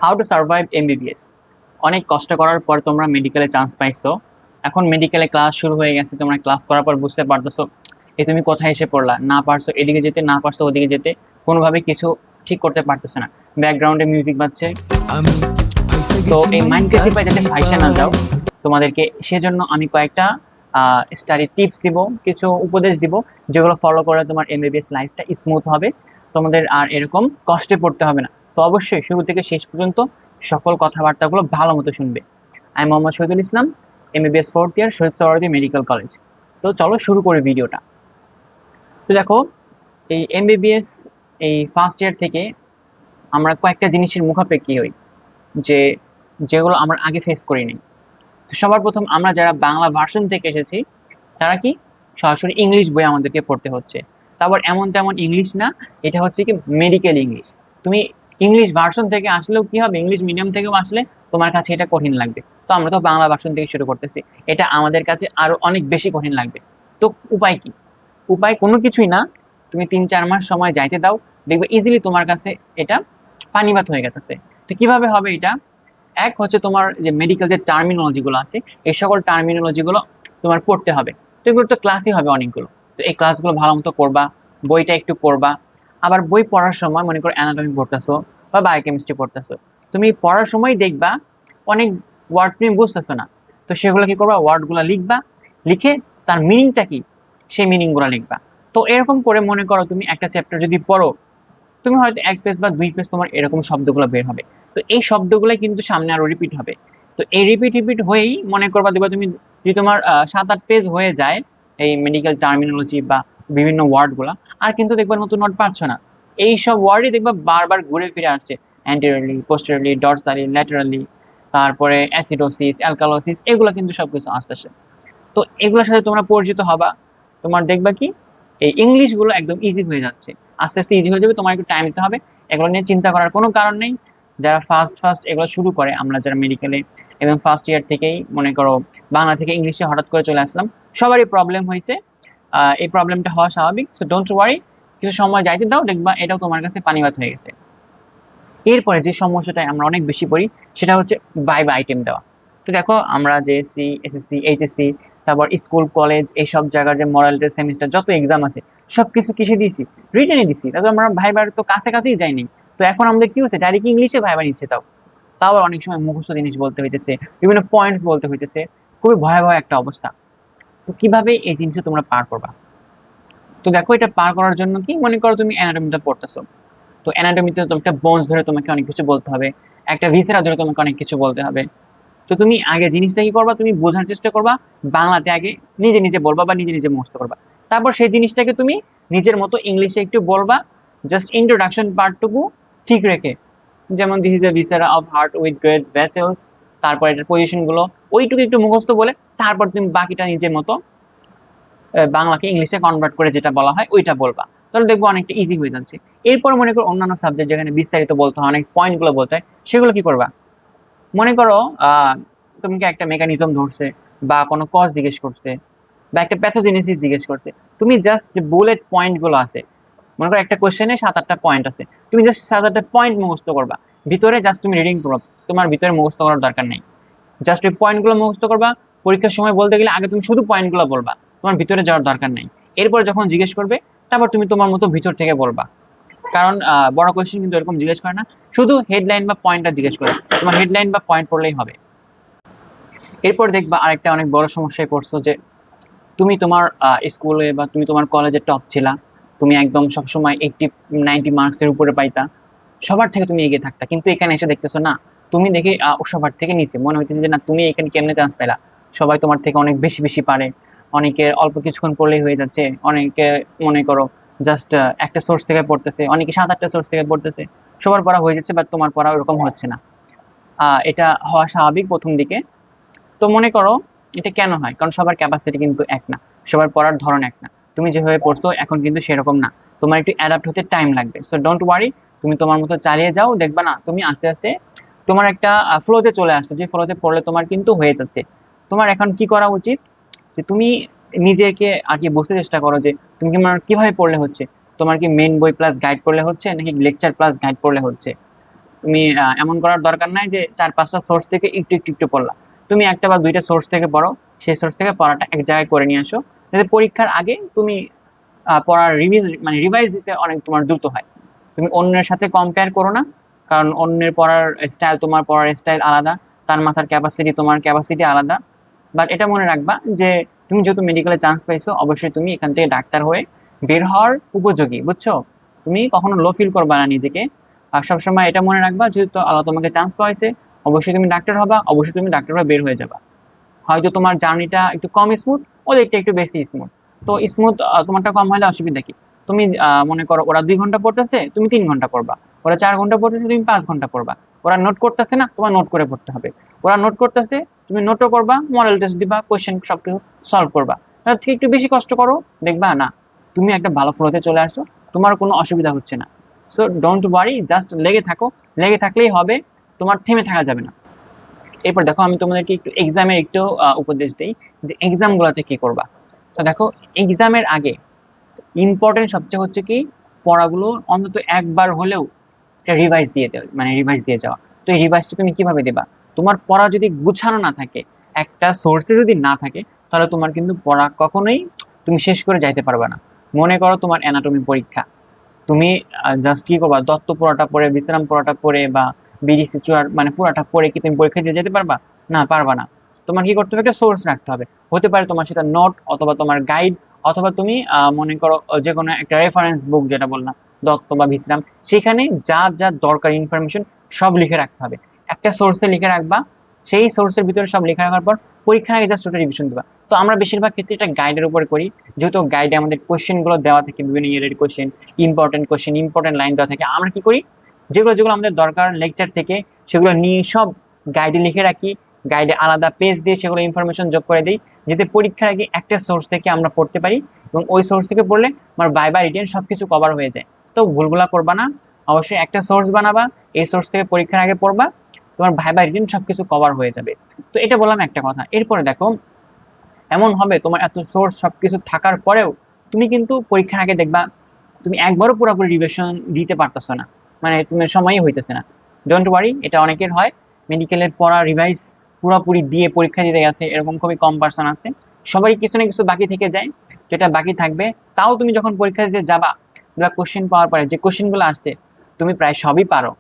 How to survive MBBS. অনেক কষ্ট করার পর তোমরা মেডিকেলে চান্স পাইছো। এখন মেডিকেলে ক্লাস শুরু হয়ে গেছে, তোমরা ক্লাস করার পর বুঝতে পারতেছো এই তুমি কোথায় এসে পড়লা, না পারছো এদিকে যেতে, না পারছো ওদিকে যেতে, কোনোভাবে কিছু ঠিক করতে পারতেছে না। ব্যাকগ্রাউন্ডে মিউজিক বাজছে। আমি ফাইসা তো গেছি এই মন মাইন্ড ক্যাসিফাই যাতে ফাইসা না যাও কার্তিপায়। তোমাদেরকে, সেজন্য আমি কয়েকটা স্টাডি টিপস দিব, কিছু উপদেশ দিব, যেগুলো ফলো করে তোমার এমবিবিএস লাইফটা স্মুথ হবে, তোমাদের আর এরকম কষ্টে পড়তে হবে না। তো অবশ্যই শুরু থেকে শেষ পর্যন্ত সকল কথাবার্তাগুলো ভালো মতো শুনবে। আমি Mohammad Shahidul Islam, MBBS fourth year, Shaheed Suhrawardy medical college. তো চলো শুরু করি ভিডিওটা। তো দেখো, এই এমবিবিএস এই ফার্স্ট ইয়ার থেকে আমরা কয়েকটা জিনিসের মুখাপেক্ষি হই, যে যেগুলো আমরা আগে ফেস করিনি। তো সবার প্রথম, আমরা যারা বাংলা ভার্সন থেকে এসেছি তারা কি সরাসরি ইংলিশ বই আমাদেরকে পড়তে হচ্ছে। তারপর এমন তেমন ইংলিশ না, এটা হচ্ছে কি মেডিকেল ইংলিশ। তুমি ইংলিশ ভার্সন থেকে আসলেও কি হবে, ইংলিশ মিডিয়াম থেকেও আসলে তোমার কাছে এটা কঠিন লাগবে। তো আমরা তো বাংলা ভার্সন থেকে শুরু করতেছি, এটা আমাদের কাছে আরো অনেক বেশি কঠিন লাগবে। তো উপায় কি? উপায় কোনো কিছুই না, তুমি 3-4 মাস সময় যাইতে দাও, দেখবে ইজিলি তোমার কাছে এটা পানিবাত হয়ে গেছে। তো কিভাবে হবে এটা? এক হচ্ছে তোমার যে মেডিকেল যে টার্মিনোলজি গুলো আছে, এই সকল টার্মিনোলজি গুলো তোমার পড়তে হবে। তো এগুলো তো ক্লাসই হবে অনেকগুলো। তো এই ক্লাসগুলো ভালো মতো করবা, বইটা একটু পড়বা। আবার বই পড়ার সময় মনে করো অ্যানাটমি পড়তেছো বা বায়োকেমিস্ট্রি পড়তেছো, তুমি পড়ার সময় দেখবা অনেক ওয়ার্ড তুমি বুঝতেছো না। তো সেগুলো কি করবা, ওয়ার্ড গুলা লিখবা, লিখে তার মিনিংটা কি সেই মিনিং গুলা লিখবা। তো এরকম করে মনে করো তুমি একটা চ্যাপ্টার যদি পড়ো, তুমি হয়তো 1 পেজ বা 2 পেজ তোমার এরকম শব্দগুলো বের হবে। তো এই শব্দগুলো কিন্তু সামনে আরো রিপিট হবে। তো এই রিপিট রিপিট হয়েই মনে করবা দেখবা তুমি, যদি তোমার 7-8 পেজ হয়ে যায় এই মেডিকেল টার্মিনোলজি বা বিভিন্ন ওয়ার্ড গুলা, আর কিন্তু দেখবা নতুন ওয়ার্ড পাচ্ছ না। এই সব ওয়ার্ডই দেখবা বারবার ঘুরে ফিরে আসছে, অ্যান্টেরিয়রলি, পোস্টেরিয়রলি, ডরসালি, ল্যাটারালি, তারপরে অ্যাসিডোসিস, অ্যালকালোসিস, এগুলো কিন্তু সবকিছু আসতেছে। তো এগুলোর সাথে তোমরা পরিচিত হবা, তোমার দেখবা কি এই ইংলিশ গুলো একদম ইজি হয়ে যাচ্ছে। আস্তে আস্তে ইজি হয়ে যাবে, তোমার একটু টাইম দিতে হবে। এগুলো নিয়ে চিন্তা করার কোনো কারণ নেই। যারা ফার্স্ট ফার্স্ট এগুলো শুরু করে, আমরা যারা মেডিকেলে একদম ফার্স্ট ইয়ার থেকেই মনে করো বাংলা থেকে ইংলিশে হঠাৎ করে চলে আসলাম, সবারই প্রবলেম হয়েছে। এই প্রবলেমটা হওয়া স্বাভাবিক, সো ডোন্ট ওয়ারি। কিছু সময় যাইতে দাও, দেখবা এটাও তোমার কাছে পানিবাত হয়ে গেছে। এরপরে যে সমস্যাটা আমরা অনেক বেশি পড়ি, সেটা হচ্ছে ভাইবা আইটেম দেওয়া। তো দেখো, আমরা জেএসসি, এসএসসি, এইচএসসি, তারপর স্কুল কলেজ, এইসব জায়গার যে মডেল টেস্ট, সেমিস্টার যত এক্সাম আছে, সবকিছু কিসে দিয়েছি, রিটেনে দিছি। তারপর আমরা ভাইবার তো কাছাকাছিই যাইনি। তো এখন আমাদের কি হচ্ছে, ডাইরেক্ট ইংলিশে ভাইবা নিচ্ছে। তাও তাও আবার অনেক সময় মুখস্থ জিনিস বলতে হইতেছে, বিভিন্ন পয়েন্টস বলতে হইতেছে, খুবই ভয়াবহ একটা অবস্থা। তো কিভাবে এই জিনিসটা তোমরা পার করবা? তো দেখো, এটা পার করার জন্য কি, মনে করো তুমি অ্যানাটমিটা পড়তেছো। তো অ্যানাটমিতে তো একটা বোনস ধরে তোমাকে অনেক কিছু বলতে হবে, একটা ভিসেরা ধরে তোমাকে অনেক কিছু বলতে হবে। তো তুমি আগে জিনিসটা কি করবা, তুমি বোঝার চেষ্টা করবা, বাংলাতে আগে নিজে নিজে বলবা বা নিজে নিজে মুখস্থ করবা। তারপর সেই জিনিসটাকে তুমি নিজের মতো ইংলিশে একটু বলবা, জাস্ট ইন্ট্রোডাকশন পার্টটুকু ঠিক রেখে। যেমন this is a viscera of heart with great vessels, তারপর এটার পজিশন গুলো ওইটুকু একটু মুখস্থ বলে, তারপর তুমি বাকিটা নিজের মতো বাংলাকে ইংলিশে কনভার্ট করে যেটা বলা হয় ওইটা বলবা। তাহলে দেখবো অনেকটা ইজি হয়ে যাচ্ছে। এরপর মনে করো অন্যান্য সাবজেক্ট যেখানে বিস্তারিত বলতে হয়, অনেক পয়েন্ট গুলো বলতে হয়, সেগুলো কি করবা? মনে করো তোমাকে একটা মেকানিজম ধরছে, বা কোনো কজ জিজ্ঞেস করছে, বা একটা প্যাথোজেনেসিস জিজ্ঞেস করছে, তুমি জাস্ট যে বুলেট পয়েন্ট গুলো আছে, মনে করো একটা কোশ্চেনে 7-8টা পয়েন্ট আছে, তুমি জাস্ট 7-8টা পয়েন্ট মুখস্থ করবা। ভিতরে জাস্ট তুমি রিডিং করবা, তোমার ভিতরে মুখস্থ করার দরকার নেই। জাস্ট ওই পয়েন্ট গুলো মুখস্থ করবা। পরীক্ষার সময় বলতে গেলে আগে তুমি শুধু পয়েন্ট গুলো বলবা, তোমার ভিতরে যাওয়ার দরকার নেই। এরপর যখন জিজ্ঞেস করবে, তারপর তুমি তোমার মতো ভিতর থেকে বলবা। কারণ বড় কোয়েশ্চেন কিন্তু এরকম জিজ্ঞেস করে না, শুধু হেডলাইন বা পয়েন্টটা জিজ্ঞেস করে, তোমার হেডলাইন বা পয়েন্ট পড়লেই হবে। এরপর দেখবা আরেকটা অনেক বড় সমস্যায় পড়ছো, যে তুমি তোমার স্কুলে বা তুমি তোমার কলেজে টপ ছিলা, তুমি একদম সবসময় 80-90 মার্কসের উপরে পাইতা, সবার থেকে তুমি এগিয়ে থাকতা, কিন্তু এখানে এসে দেখতেছো না, তুমি দেখে সবার থেকে নিচে মনে হইতেছে, যে না তুমি এখানে কেমনে চান্স পেলা। সবাই তোমার থেকে অনেক বেশি বেশি পারে, অনেকে অল্প কিছুক্ষণ পড়লেই হয়ে যাচ্ছে, অনেকে মনে করো জাস্ট একটা সোর্স থেকে পড়তেছে, অনেকে 7-8টা সোর্স থেকে পড়তেছে, সবার পড়া হয়ে যাচ্ছে, বাট তোমার পড়া ওরকম হচ্ছে না। এটা হওয়া স্বাভাবিক প্রথম দিকে। তো মনে করো এটা কেন হয়, কারণ সবার ক্যাপাসিটি কিন্তু এক না, সবার পড়ার ধরন এক না। তুমি যেভাবে পড়ছো এখন কিন্তু সেরকম না, তোমার একটু অ্যাডাপ্ট হতে টাইম লাগবে। সো ডোন্ট ওয়ারি, তুমি তোমার মতো চালিয়ে যাও, দেখবা না তুমি আস্তে আস্তে তোমার একটা ফ্লোতে চলে আসছো, যে ফ্লোতে পড়লে তোমার কিন্তু হয়ে যাচ্ছে। তোমার এখন কি করা উচিত, যে তুমি নিজেকে আর কি বুঝতে চেষ্টা করো, যে তুমি কিভাবে পড়লে হচ্ছে। তোমার কি মেন বই প্লাস গাইড পড়লে হচ্ছে, নাকি লেকচার প্লাস গাইড পড়লে হচ্ছে? তুমি এমন করার দরকার নাই যে 4-5টা সোর্স থেকে একটু একটু একটু পড়লা। তুমি একটা বা দুইটা সোর্স থেকে পড়ো, সেই সোর্স থেকে পড়াটা এক জায়গায় করে নিয়ে আসো, যাতে পরীক্ষার আগে তুমি পড়ার রিভাইজ দিতে অনেক তোমার দ্রুত হয়। তুমি অন্যের সাথে কম্পেয়ার করো না, কারণ অন্যের পড়ার স্টাইল তোমার পড়ার স্টাইল আলাদা, তার মাথার ক্যাপাসিটি তোমার ক্যাপাসিটি আলাদা। বাট এটা মনে রাখবা যে তুমি যেহেতু মেডিকেলে চান্স পাইছো, অবশ্যই তুমি এখান থেকে ডাক্তার হয়ে বের হওয়ার উপযোগী, বুঝছো? তুমি কখনো লো ফিল করবা না নিজেকে। আর সবসময় এটা মনে রাখবা, যেহেতু আল্লাহ তোমাকে চান্স পাইছে, অবশ্যই তুমি ডাক্তার হবা, অবশ্যই তুমি ডাক্তার হয়ে বের হয়ে যাবা। হয়তো তোমার জার্নিটা একটু কম স্মুথ, ওদেরটা একটু বেশি স্মুথ। তো স্মুথ তোমারটা কম হলে অসুবিধা কি? তুমি মনে করো ওরা 2 ঘন্টা পড়তেছে, তুমি 3 ঘন্টা পড়বা। ওরা 4 ঘন্টা পড়তেছে, তুমি 5 ঘন্টা পড়বা। ওরা নোট করতেছে না, তোমার নোট করে পড়তে হবে। ওরা নোট করতেছে, তুমি নোটও করবা, মডেল টেস্ট দিবা, কোয়েশ্চেন সবকিছু সলভ করবা। তার থেকে একটু বেশি কষ্ট করো, দেখবা না তুমি একটা ভালো ফ্লোতে চলে আসো, তোমার কোনো অসুবিধা হচ্ছে না। সো ডোন্ট ওয়ারি, জাস্ট লেগে থাকো। লেগে থাকলেই হবে, তোমার থেমে থাকা যাবে না। এরপর দেখো, আমি তোমাদেরকে একটু এক্সামের একটু উপদেশ দিই যে এক্সাম গুলাতে কি করবা। তো দেখো, এক্সামের আগে ইম্পর্টেন্ট সবচেয়ে হচ্ছে কি, পড়াগুলো অন্তত একবার হলেও রিভাইজ দিয়ে দেওয়া, রিভাইজ দিয়ে যাওয়া। তো এই রিভাইজটা তুমি কিভাবে দেবা? তোমার পড়া যদি গুছানো না থাকে, একটা সোর্সে যদি না থাকে, তাহলে তোমার কিন্তু পড়া কখনোই তুমি শেষ করে যাইতে পারবে না। মনে করো তোমার অ্যানাটমি পরীক্ষা, তুমি জাস্ট কি করবা, দত্ত পুরাটা পড়ে, বিশ্রাম পুরাটা পড়ে বা বিডিসি চুয়ার পুরাটা পড়ে কি তুমি পরীক্ষা দিয়ে যেতে পারবা? না, পারবা না। তোমার কি করতে হবে, একটা সোর্স রাখতে হবে। হতে পারে তোমার সেটা নোট, অথবা তোমার গাইড, অথবা তুমি মনে করো যে কোনো একটা রেফারেন্স বুক, যেটা বললাম দত্ত বা বিশ্রাম, সেখানে যা যা দরকার ইনফরমেশন সব লিখে রাখতে হবে। একটা সোর্সে লিখে রাখবা, সেই সোর্সের ভিতরে সব লিখে রাখার পর পরীক্ষার আগে জাস্ট ওটা রিভিশন দিবা। তো আমরা বেশিরভাগ ক্ষেত্রে এটা গাইডের উপরে করি, যেহেতু গাইডে আমাদের কোশ্চেন গুলো দেওয়া থাকে, বিভিন্ন ইয়ারের question, important question, important line দেওয়া থাকে। আমরা কি করি, যেগুলো যেগুলো আমাদের দরকার লেকচার থেকে, সেগুলো নিয়ে সব গাইডে লিখে রাখি। গাইডে আলাদা পেজ দিয়ে সেগুলো ইনফরমেশন যোগ করে দিই, যাতে পরীক্ষার আগে একটা সোর্স থেকে আমরা পড়তে পারি, এবং ওই সোর্স থেকে পড়লে আমার ভাইবা রিটেন সবকিছু কভার হয়ে যায়। তো ভুলগুলা করবা না, অবশ্যই একটা সোর্স বানাবা, এই সোর্স থেকে পরীক্ষার আগে পড়বা, তোমার ভাইবা রিটেন সবকিছু কভার হয়ে যাবে। তো এটা বললাম একটা কথা। এরপরে দেখো, এমন হবে তোমার এত সোর্স সবকিছু থাকার পরেও তুমি কিন্তু পরীক্ষার আগে দেখবা তুমি একবারও পুরোপুরি রিভিশন দিতে পারতেছো না, তুমি সময়ই হইতেছে না। ডোন্ট ওয়ারি, এটা অনেকের হয়। মেডিকেলের পড়া রিভাইজ পুরোপুরি দিয়ে পরীক্ষা দিতে গেছে, এরকম খুবই কম পার্সন আছে। সবারই কিছু না কিছু বাকি থেকে যায়, যেটা বাকি থাকবে। তাও তুমি যখন পরীক্ষা দিতে যাবা, বা কোশ্চেন পাওয়ার পরে যে কোশ্চেন গুলো আসছে, তুমি প্রায় সবই পারো,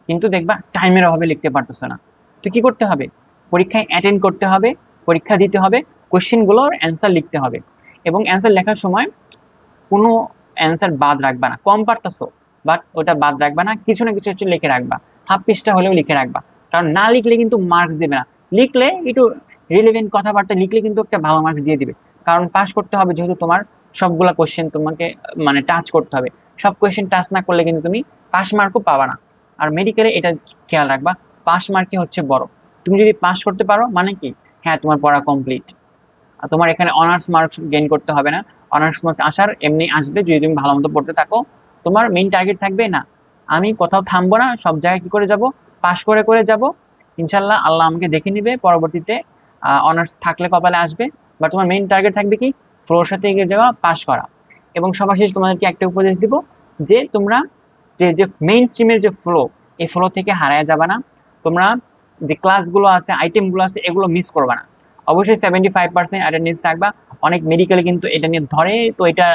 কিন্তু দেখবা টাইমের অভাবে লিখতে পারতেছো না। তো কি করতে হবে, পরীক্ষায় অ্যাটেন্ড করতে হবে, পরীক্ষা দিতে হবে, কোশ্চেন গুলোর অ্যান্সার লিখতে হবে। এবং অ্যান্সার লেখার সময় কোনো অ্যান্সার বাদ রাখবা না। কম পারতেছো, বাট ওটা বাদ রাখবা না, কিছু না কিছু হচ্ছে লিখে রাখবা, হাফ পৃষ্ঠা হলেও লিখে রাখবা। কারণ না লিখলে কিন্তু মার্কস দেবে না। লিখলে একটু রিলেভেন্ট কথাবার্তা লিখলে কিন্তু একটা ভালো মার্কস দিয়ে দিবে। কারণ পাস করতে হবে, যেহেতু তোমার সবগুলা কোশ্চেন তোমাকে টাচ করতে হবে। সব কোশ্চেন টাচ না করলে কিন্তু তুমি পাস মার্কও পাবা না। আর মেডিকেলে এটা খেয়াল রাখবা, পাস মার্কই হচ্ছে বড়। তুমি যদি পাস করতে পারো মানে কি, হ্যাঁ তোমার পড়া কমপ্লিট। তোমার এখানে অনার্স মার্কস গেইন করতে হবে না। অনার্স মার্কস আসার এমনি আসবে যদি তুমি ভালো মতো পড়তে থাকো। তোমার মেইন টার্গেট থাকবে না আমি কোথাও থামবো না, সব জায়গায় কি করে যাব, পাশ করে করে যাব। ইনশাল্লাহ আল্লাহ আমাকে দেখে নিবে পরবর্তীতে। অনার্স থাকলে কপালে আসবে। বা তোমার মেইন টার্গেট থাকবে কি, ফ্লোর সাথে এগিয়ে যাওয়া, পাশ করা। এবং সবার শেষ তোমাদেরকে একটা উপদেশ দিব, যে তোমরা যে যে মেইন স্ট্রিমের যে ফ্লো, এই ফ্লো থেকে হারায় যাবে না। তোমরা যে ক্লাসগুলো আছে, আইটেমগুলো আছে, এগুলো মিস করবে না। অবশ্যই 75% অ্যাটেন্ডেন্স রাখবা। অনেক মেডিকেলে কিন্তু এটা নিয়ে ধরে, তো এটা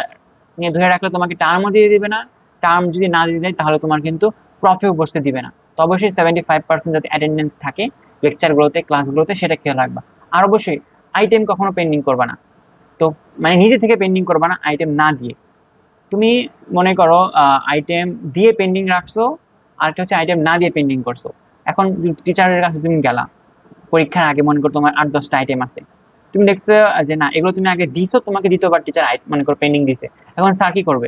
নিয়ে ধরে রাখলে তোমাকে টার্মও দিয়ে দিবে না। টার্ম যদি না দিয়ে দেয়, তাহলে তোমার কিন্তু প্রফেও বসতে দিবে না। তো অবশ্যই 75% যাতে অ্যাটেন্ডেন্স থাকে লেকচারগুলোতে, ক্লাসগুলোতে, সেটা খেয়াল রাখবা। আর অবশ্যই আইটেম কখনো পেন্ডিং করবা না। তো নিজে থেকে পেন্ডিং করবা না, আইটেম না দিয়ে। তুমি মনে করো আইটেম দিয়ে পেন্ডিং রাখছো, আর একটা হচ্ছে আইটেম না দিয়ে পেন্ডিং করছো। এখন টিচারের কাছে তুমি গেলা, পরীক্ষার আগে মনে করো তোমার 8-10টা আইটেম আছে, তুমি দেখছো যে না এগুলো তুমি আগে দিছো, তোমাকে দ্বিতীয়বার টিচার মনে করো পেন্ডিং দিছে। এখন স্যার কি করবে,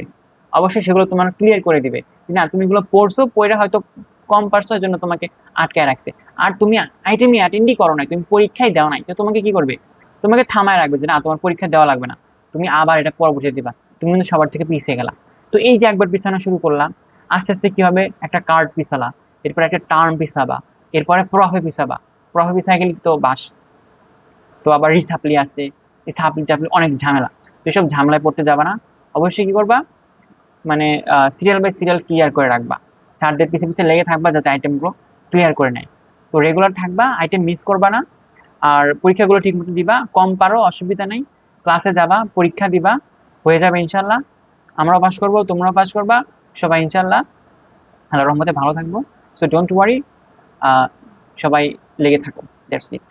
অবশ্যই সেগুলো তোমার ক্লিয়ার করে দিবে। না তুমি এগুলো পড়ছো, পড়ে হয়তো কম পারছো, এর জন্য তোমাকে আটকায় রাখছে। আর তুমি আইটেমই অ্যাটেন্ডই করো নাই, তুমি পরীক্ষায় দেওয়া নাই, তো তোমাকে কি করবে, তোমাকে থামায় রাখবে যে না তোমার পরীক্ষা দেওয়া লাগবে না, তুমি আবার এটা পরবর্তীতে দিবা। তুমি কিন্তু সবার থেকে পিছিয়ে গেলা। তো এই যে একবার পিছানো শুরু করলাম, আস্তে আস্তে কি হবে, একটা কার্ড পিছালা, এরপর একটা টার্ম পিছাবা, এরপরে প্রফে পিছাবা। প্রফে পিছায় গেলে তো বাস। তো আবার রিসাপ্লি আছে, এই সাপ্লি টাপলি অনেক ঝামেলা। তো এসব ঝামেলায় পড়তে যাবা না। অবশ্যই কি করবা, সিরিয়াল বাই সিরিয়াল ক্লিয়ার করে রাখবা। স্যারদের পিছে পিছে লেগে থাকবা যাতে আইটেমগুলো ক্লিয়ার করে নেয়। তো রেগুলার থাকবা, আইটেম মিস করবা না, আর পরীক্ষাগুলো ঠিক মতো দিবা, কম পারো অসুবিধা নেই, ক্লাসে যাবা, পরীক্ষা দিবা, হয়ে যাবে ইনশাল্লাহ। আমরাও পাস করবো, তোমরাও পাস করবা, সবাই ইনশাল্লাহ। আল্লাহর রহমতে ভালো থাকবো। সো ডোন্ট ওয়ারি, সবাই লেগে থাকো। That's it.